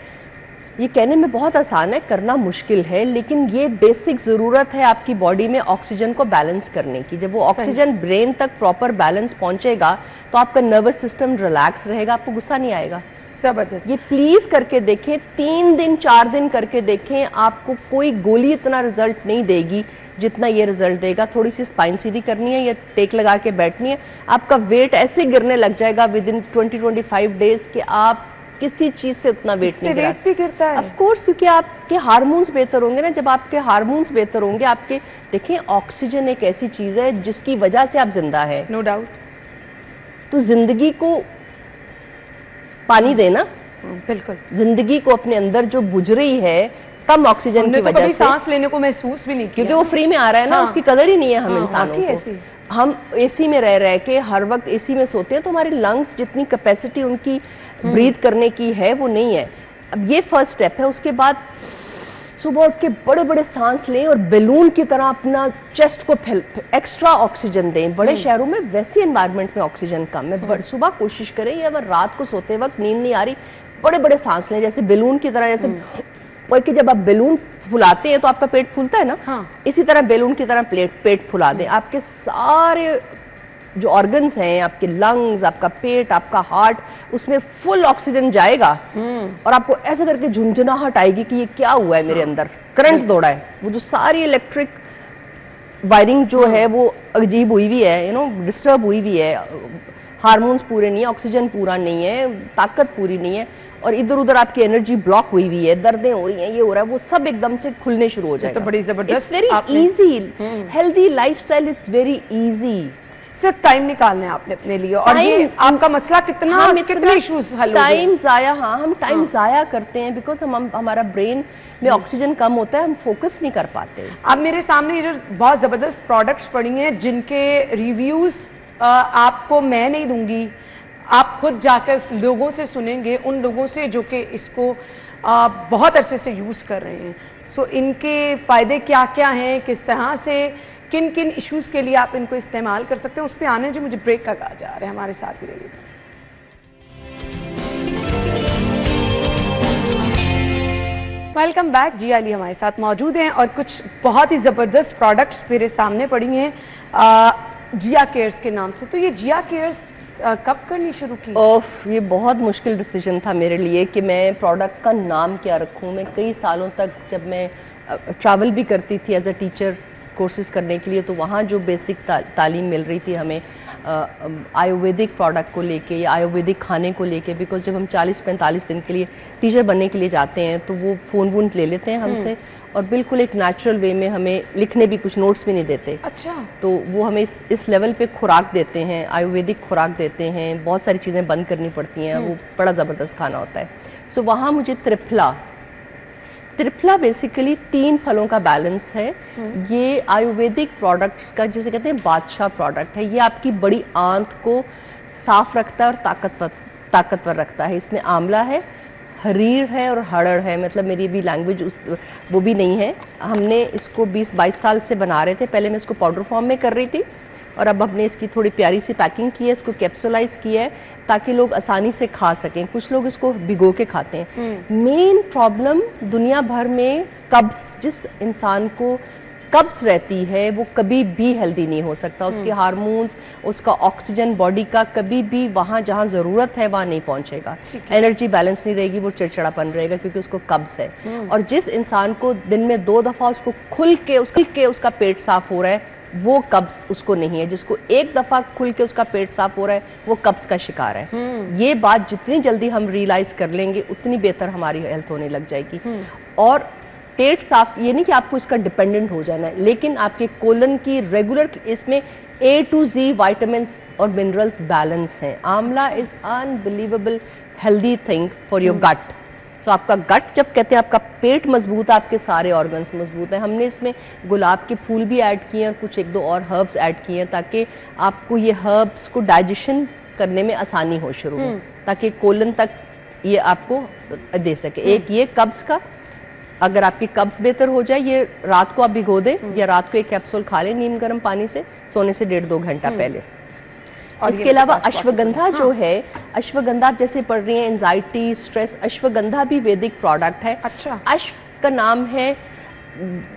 ये कहने में बहुत आसान है, करना मुश्किल है, लेकिन ये बेसिक ज़रूरत है आपकी बॉडी में ऑक्सीजन को बैलेंस करने की। जब वो ऑक्सीजन ब्रेन तक प्रॉपर बैलेंस पहुंचेगा तो आपका नर्वस सिस्टम रिलैक्स रहेगा, आपको गुस्सा नहीं आएगा। जबरदस्त। ये प्लीज करके देखें, 3 दिन 4 दिन करके देखें, आपको कोई गोली इतना रिजल्ट नहीं देगी जितना ये रिजल्ट देगा। थोड़ी सी स्पाइन सीधी करनी है या टेक लगा के बैठनी है, आपका वेट ऐसे गिरने लग जाएगा विद इन 20-25 डेज कि आप किसी चीज से उतना वेट नहीं गिरा। भी गिरता है? ऑफ कोर्स, क्योंकि आपके हार्मोन्स बेहतर होंगे ना। जब आपके हार्मोन्स बेहतर होंगे, आपके देखिए ऑक्सीजन एक ऐसी चीज है जिसकी वजह से आप जिंदा है। No doubt. तो जिंदगी को पानी देना, बिल्कुल। जिंदगी को अपने अंदर जो बुझ रही है कम ऑक्सीजन की वजह से, सांस लेने को महसूस भी नहीं किया, क्योंकि वो फ्री में आ रहा है ना। उसकी कदर ही नहीं है हम इंसानों को। हम एसी में रह के हर वक्त एसी में सोते हैं, तो हमारे लंग्स जितनी कैपेसिटी उनकी ब्रीथ करने की है वो नहीं है। अब ये फर्स्ट स्टेप है। उसके बाद सुबह उठ के बड़े बड़े सांस लें और बैलून की तरह अपना चेस्ट को एक्स्ट्रा ऑक्सीजन दें। बड़े शहरों में वैसे एनवायरनमेंट में ऑक्सीजन कम है, सुबह कोशिश करें या रात को सोते वक्त नींद नहीं आ रही, बड़े बड़े सांस लें, जैसे बैलून की तरह, जैसे कि जब आप बैलून फुलाते हैं तो आपका पेट फूलता है ना, हाँ। इसी तरह बैलून की तरह पेट फुला दें। आपके सारे जो ऑर्गन्स हैं, आपके लंग्स, आपका पेट, आपका हार्ट, उसमें फुल ऑक्सीजन जाएगा और आपको ऐसे करके झुंझुनाहट आएगी कि ये क्या हुआ है मेरे अंदर, करंट दौड़ा है। वो जो सारी इलेक्ट्रिक वायरिंग जो है वो अजीब हुई हुई है, डिस्टर्ब हुई हुई है, हार्मोन्स पूरे नहीं है, ऑक्सीजन पूरा नहीं है, ताकत पूरी नहीं है, और इधर उधर आपकी एनर्जी ब्लॉक हुई हुई है, दर्दें हो रही हैं, ये हो रहा है, वो सब एकदम से खुलने शुरू हो जाएगा। तो बड़ी जबरदस्त, very easy, healthy lifestyle is very easy. सिर्फ टाइम निकालना है आपने अपने लिए, और ये आपका मसला कितना कितने इश्यूज हल हो गए। टाइम जाया, हाँ हम टाइम जाया करते हैं बिकॉज हमारा ब्रेन में ऑक्सीजन कम होता है, हम फोकस नहीं कर पाते। अब मेरे सामने ये जो बहुत जबरदस्त प्रोडक्ट्स पड़ी हैं जिनके रिव्यूज आपको मैं नहीं दूंगी, आप खुद जाकर लोगों से सुनेंगे, उन लोगों से जो कि इसको बहुत अरसे से यूज़ कर रहे हैं। सो इनके फ़ायदे क्या क्या हैं, किस तरह से, किन किन इश्यूज़ के लिए आप इनको इस्तेमाल कर सकते हैं, उस पर आने जो मुझे ब्रेक का कहा जा रहा है। हमारे साथ ही रहिए। Welcome back. जिया अली हमारे साथ मौजूद हैं और कुछ बहुत ही ज़बरदस्त प्रोडक्ट्स मेरे सामने पड़ी हैं जिया केयर्स के नाम से। तो ये जिया केयर्स कब करनी शुरू की? ये बहुत मुश्किल डिसीजन था मेरे लिए कि मैं प्रोडक्ट का नाम क्या रखूं। मैं कई सालों तक, जब मैं ट्रैवल भी करती थी एज अ टीचर कोर्सेज करने के लिए, तो वहाँ जो बेसिक तालीम मिल रही थी हमें आयुर्वेदिक प्रोडक्ट को लेके या आयुर्वेदिक खाने को लेके, बिकॉज जब हम 40-45 दिन के लिए टीचर बनने के लिए जाते हैं तो वो फ़ोन वोन ले लेते हैं हमसे और बिल्कुल एक नेचुरल वे में हमें लिखने भी, कुछ नोट्स भी नहीं देते। अच्छा। तो वो हमें इस लेवल पे खुराक देते हैं, आयुर्वेदिक खुराक देते हैं, बहुत सारी चीज़ें बंद करनी पड़ती हैं, वो बड़ा ज़बरदस्त खाना होता है। सो वहाँ मुझे त्रिफला बेसिकली 3 फलों का बैलेंस है। ये आयुर्वेदिक प्रोडक्ट्स का, जिसे कहते हैं बादशाह प्रोडक्ट है। ये आपकी बड़ी आंत को साफ रखता है और ताकतवर रखता है। इसमें आंवला है, हरीर है और हड़ड़ है। मतलब मेरी भी लैंग्वेज वो भी नहीं है। हमने इसको 20-22 साल से बना रहे थे। पहले मैं इसको पाउडर फॉर्म में कर रही थी और अब हमने इसकी थोड़ी प्यारी सी पैकिंग की है, इसको कैप्सूलाइज किया है ताकि लोग आसानी से खा सकें। कुछ लोग इसको भिगो के खाते हैं। मेन प्रॉब्लम दुनिया भर में कब्ज़, जिस इंसान को कब्ज़ रहती है वो कभी भी हेल्दी नहीं हो सकता। उसके हार्मोन्स, उसका ऑक्सीजन बॉडी का कभी भी वहाँ जहाँ ज़रूरत है वहाँ नहीं पहुँचेगा। एनर्जी बैलेंस नहीं रहेगी, वो चिड़चिड़ापन रहेगा क्योंकि उसको कब्ज़ है। और जिस इंसान को दिन में 2 दफ़ा उसको खुल के उसका पेट साफ हो रहा है, वो कब्ज़ उसको नहीं है। जिसको 1 दफ़ा खुल के उसका पेट साफ हो रहा है वो कब्ज़ का शिकार है। ये बात जितनी जल्दी हम रियलाइज़ कर लेंगे उतनी बेहतर हमारी हेल्थ होने लग जाएगी। और पेट साफ, ये नहीं कि आपको इसका डिपेंडेंट हो जाना है, लेकिन आपके कोलन की रेगुलर, इसमें A to Z विटामिन्स और मिनरल्स बैलेंस हैं। Amla is unbelievable healthy thing for your gut. तो आपका गट, जब कहते हैं आपका पेट मजबूत है, आपके सारे ऑर्गन्स मजबूत हैं। हमने इसमें गुलाब के फूल भी ऐड किए हैं और कुछ 1-2 और हर्ब्स ऐड किए हैं ताकि आपको ये हर्ब्स को डाइजेशन करने में आसानी हो शुरू हो, ताकि कोलन तक ये आपको दे सके। एक ये कब्ज़ का, अगर आपकी कब्ज़ बेहतर हो जाए, ये रात को आप भिगो दें या रात को एक कैप्सूल खा लें नीम गर्म पानी से, सोने से 1.5-2 घंटा पहले। और इसके अलावा अश्वगंधा जो है, अश्वगंधा आप जैसे पढ़ रही हैं एंजाइटी, स्ट्रेस, अश्वगंधा भी वैदिक प्रोडक्ट है। अच्छा। अश्व का नाम है,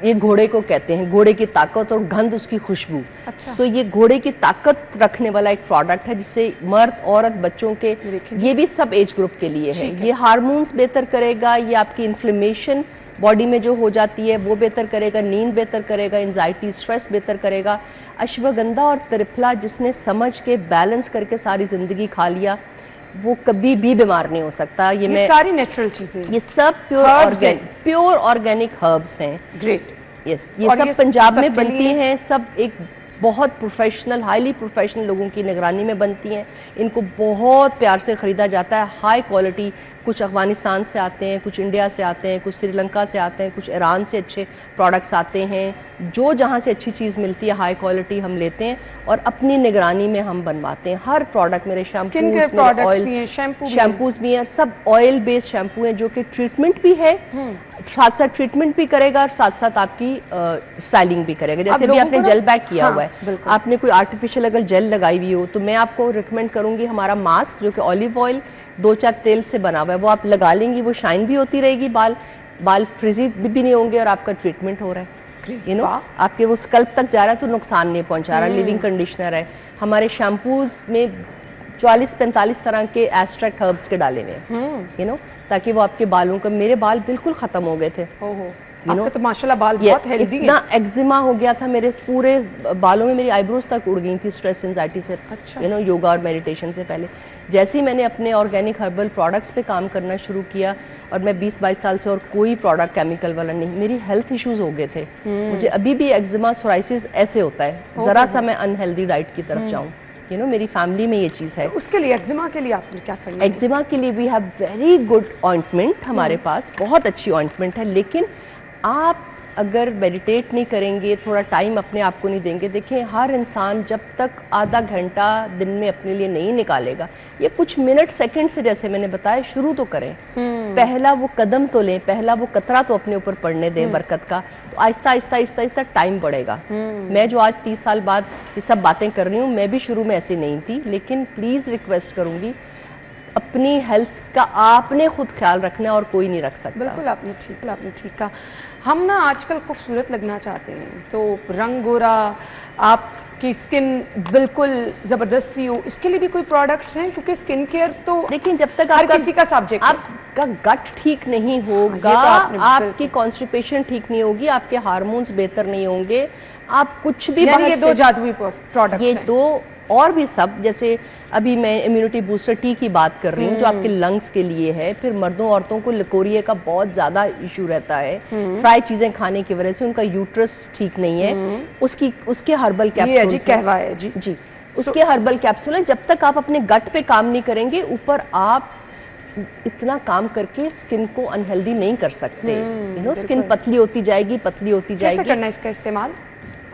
ये घोड़े को कहते हैं, घोड़े की ताकत, और गंध उसकी खुशबू। अच्छा। तो ये घोड़े की ताकत रखने वाला एक प्रोडक्ट है जिससे मर्द, औरत, बच्चों के, ये भी सब एज ग्रुप के लिए है। ये हार्मोन्स बेहतर करेगा, ये आपकी इन्फ्लेमेशन बॉडी में जो हो जाती है वो बेहतर करेगा, नींद बेहतर करेगा, एंजाइटी, स्ट्रेस बेहतर करेगा। अश्वगंधा और त्रिफला जिसने समझ के बैलेंस करके सारी जिंदगी खा लिया, वो कभी भी बीमार नहीं हो सकता। ये सारी नेचुरल चीजें, ये सब प्योर ऑर्गेनिक हर्ब्स हैं। ग्रेट। यस, ये सब पंजाब में बनती हैं, सब एक बहुत प्रोफेशनल, हाईली प्रोफेशनल लोगों की निगरानी में बनती हैं। इनको बहुत प्यार से ख़रीदा जाता है, हाई क्वालिटी। कुछ अफ़गानिस्तान से आते हैं, कुछ इंडिया से आते हैं, कुछ श्रीलंका से आते हैं, कुछ ईरान से अच्छे प्रोडक्ट्स आते हैं। जो जहाँ से अच्छी चीज़ मिलती है हाई क्वालिटी हम लेते हैं और अपनी निगरानी में हम बनवाते हैं। हर प्रोडक्ट, मेरे शैम्पूज भी हैं, सब ऑयल बेस्ड शैम्पू हैं जो कि ट्रीटमेंट भी है, साथ साथ ट्रीटमेंट भी करेगा और साथ साथ आपकी स्टाइलिंग भी करेगा। जैसे भी आपने जेल बैग किया हुआ है, आपने कोई आर्टिफिशियल अगर जेल लगाई हुई हो तो मैं आपको रिकमेंड करूंगी हमारा मास्क जो कि ऑलिव ऑयल 2-4 तेल से बना हुआ है, वो आप लगा लेंगी, वो शाइन भी होती रहेगी, बाल फ्रिजी भी नहीं होंगे और आपका ट्रीटमेंट हो रहा है, यू नो, आपके वो स्कल्प तक जा रहा है तो नुकसान नहीं पहुंचा रहा। लिविंग कंडीशनर है, हमारे शैम्पूज में 40-45 तरह के एस्ट्रैक्ट हर्ब्स के डाले हुए हैं, यू नो, ताकि वो आपके बालों का, मेरे बाल बिल्कुल खत्म हो गए थे, आपके तो माशाल्लाह बाल बहुत हेल्दी हैं। इतना एक्जिमा हो गया था मेरे पूरे बालों में, मेरी आईब्रोज तक उड़ गई थी स्ट्रेस एंजाइटी से, यू नो, योगा और मेडिटेशन से पहले। जैसे ही मैंने अपने ऑर्गेनिक हर्बल प्रोडक्ट्स पे काम करना शुरू किया, और मैं 20-22 साल से और कोई प्रोडक्ट केमिकल वाला नहीं, मेरी हेल्थ इश्यूज हो गए थे। मुझे अभी भी एक्जिमा सोराइसिस ऐसे होता है, जरा सा मैं अनहेल्दी डाइट की तरफ जाऊँ, यू नो, मेरी फैमिली में ये चीज़ है। तो उसके लिए एक्जिमा के लिए आपने क्या करना है? एक्जिमा के लिए we have very good ointment, हमारे पास बहुत अच्छी ऑइंटमेंट है, लेकिन आप अगर मेडिटेट नहीं करेंगे, थोड़ा टाइम अपने आप को नहीं देंगे, देखिए हर इंसान जब तक आधा घंटा दिन में अपने लिए नहीं निकालेगा, ये कुछ मिनट सेकंड से, जैसे मैंने बताया, शुरू तो करें, पहला वो कदम तो लें, पहला वो कतरा तो अपने ऊपर पड़ने दें बरकत का, तो आहिस्ता आहिस्ता आहिस्ता आहिस्ता टाइम बढ़ेगा। मैं जो आज 30 साल बाद ये सब बातें कर रही हूँ, मैं भी शुरू में ऐसी नहीं थी, लेकिन प्लीज़ रिक्वेस्ट करूँगी, अपनी हेल्थ का आपने खुद ख्याल रखना और कोई नहीं रख सकता। बिल्कुल आपने ठीक कहा। हम ना आजकल खूबसूरत लगना चाहते हैं, तो रंग गोरा, आपकी स्किन बिल्कुल ज़बरदस्त सी हो, इसके लिए भी कोई प्रोडक्ट्स हैं? क्योंकि स्किन केयर तो देखिए जब तक हर किसी का सब्जेक्ट है। आपका गट ठीक नहीं होगा, आपकी कॉन्स्टिपेशन ठीक नहीं होगी, आपके हार्मोन्स बेहतर नहीं होंगे, आप कुछ भी ये दो जादुई प्रोडक्ट्स ये दो और भी सब, जैसे अभी मैं इम्यूनिटी बूस्टर टी की बात कर रही हूँ जो आपके लंग्स के लिए है। फिर मर्दों औरतों को लिकोरिया का बहुत ज्यादा इशू रहता है, फ्राई चीजें खाने की वजह से उनका यूट्रस ठीक नहीं है, उसके हर्बल कैप्सूल है जी उसके हर्बल कैप्सूल है। जब तक आप अपने गट पे काम नहीं करेंगे, ऊपर आप इतना काम करके स्किन को अनहेल्दी नहीं कर सकते, यू नो, स्किन पतली होती जाएगी, पतली होती जाएगी। कैसे करना है इसका इस्तेमाल?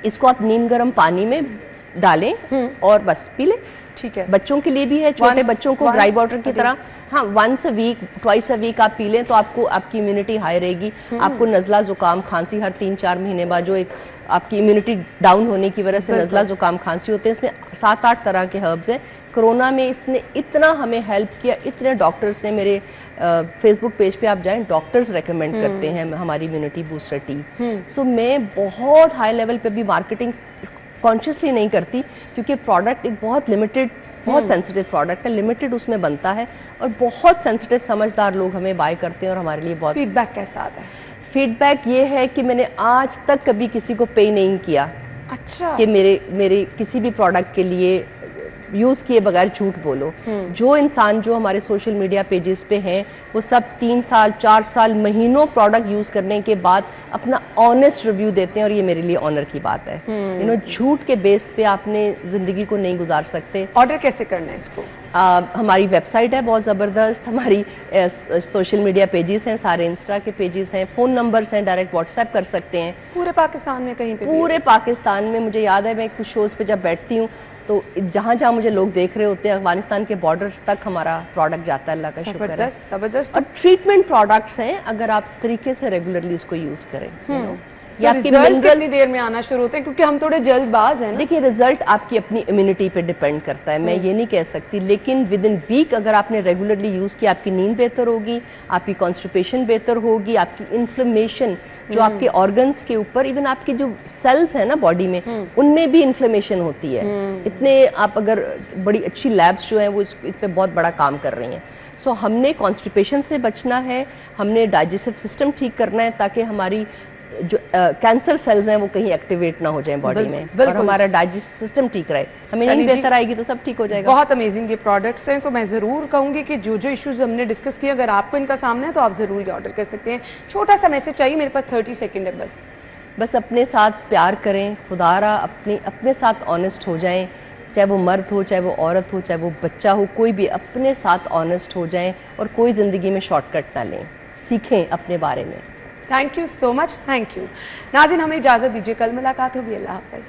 इसको आप नीम गर्म पानी में डालें और बस पी लें। ठीक है, बच्चों के लिए भी है, छोटे बच्चों को ड्राई वाटर की तरह, हाँ, once a week, twice a week आप पी लें तो आपको, आपकी इम्यूनिटी हाई रहेगी। आपको नज़ला जुकाम खांसी हर 3-4 महीने बाद, जो एक आपकी इम्यूनिटी डाउन होने की वजह से नज़ला जुकाम खांसी होते हैं, इसमें 7-8 तरह के हर्ब्स हैं। कोरोना में इसने इतना हमें हेल्प किया, इतने डॉक्टर्स ने, मेरे फेसबुक पेज पे आप जाएं, डॉक्टर्स रेकमेंड करते हैं हमारी इम्यूनिटी बूस्टर टी। सो मैं बहुत हाई लेवल पे भी मार्केटिंग कॉन्शियसली नहीं करती, क्योंकि प्रोडक्ट एक बहुत लिमिटेड, बहुत सेंसिटिव प्रोडक्ट है, लिमिटेड उसमें बनता है, और बहुत सेंसिटिव समझदार लोग हमें बाय करते हैं, और हमारे लिए बहुत। फीडबैक कैसा आता है? फीडबैक ये है कि मैंने आज तक कभी किसी को पे नहीं किया। अच्छा, कि मेरे किसी भी प्रोडक्ट के लिए यूज़ किए बगैर झूठ बोलो। जो इंसान जो हमारे सोशल मीडिया पेजेस पे हैं, वो सब 3 साल 4 साल महीनों प्रोडक्ट यूज़ करने के बाद अपना ऑनेस्ट रिव्यू देते हैं, और ये मेरे लिए ऑनर की बात है। यू नो, झूठ के बेस पे आपने ज़िंदगी को नहीं गुजार सकते। ऑर्डर कैसे करना है इसको? हमारी वेबसाइट है बहुत ज़बरदस्त, हमारी सोशल मीडिया पेजेस हैं, सारे इंस्टा के पेजेस हैं, फ़ोन नंबर्स हैं, डायरेक्ट व्हाट्सएप कर सकते हैं। पूरे पाकिस्तान में कहीं पे? पूरे पाकिस्तान में। मुझे याद है, मैं कुछ शोज़ पे जब बैठती हूँ तो जहाँ जहाँ मुझे लोग देख रहे होते हैं, अफगानिस्तान के बॉर्डर्स तक हमारा प्रोडक्ट जाता है, अल्लाह का शुक्र है। ज़बरदस्त। और ट्रीटमेंट प्रोडक्ट्स हैं, अगर आप तरीके से रेगुलरली उसको यूज़ करें, ये आपकी रिजल्ट कितनी देर में आना शुरू होते हैं? क्योंकि हम थोड़े जल्दबाज हैं ना। देखिए, रिजल्ट आपकी अपनी इम्यूनिटी पे डिपेंड करता है, मैं ये नहीं कह सकती, लेकिन विद इन वीक अगर आपने रेगुलरली यूज़ किया, आपकी नींद बेहतर होगी, आपकी कॉन्स्टिपेशन बेहतर होगी, आपकी इन्फ्लेमेशन जो आपके ऑर्गन्स के ऊपर, इवन आपके जो सेल्स हैं ना बॉडी में, उनमें भी इन्फ्लेमेशन होती है। इतने आप अगर बड़ी अच्छी लैब्स जो हैं वो इस पे बहुत बड़ा काम कर रही हैं। सो हमने कॉन्स्टिपेशन से बचना है, हमने डाइजेस्टिव सिस्टम ठीक करना है, ताकि हमारी जो कैंसर सेल्स हैं वो कहीं एक्टिवेट ना हो जाएं बॉडी में, और हमारा डाइजेस्टिव सिस्टम ठीक रहे। हमें नींद बेहतर आएगी तो सब ठीक हो जाएगा। बहुत अमेजिंग ये प्रोडक्ट्स हैं, तो मैं ज़रूर कहूँगी कि जो जो इश्यूज हमने डिस्कस किए, अगर आपको इनका सामना है तो आप ज़रूर ये ऑर्डर कर सकते हैं। छोटा सा मैसेज चाहिए, मेरे पास 30 सेकेंड है बस अपने साथ प्यार करें, खुदारा अपने साथ ऑनेस्ट हो जाएं, चाहे वो मर्द हो, चाहे वो औरत हो, चाहे वो बच्चा हो, कोई भी अपने साथ ऑनेस्ट हो जाएं, और कोई ज़िंदगी में शॉर्टकट ना लें, सीखें अपने बारे में। Thank you so much, thank you. नाज़रीन, हमें इजाज़त दीजिए, कल मुलाकात होगी। अल्लाह हाफ़िज़।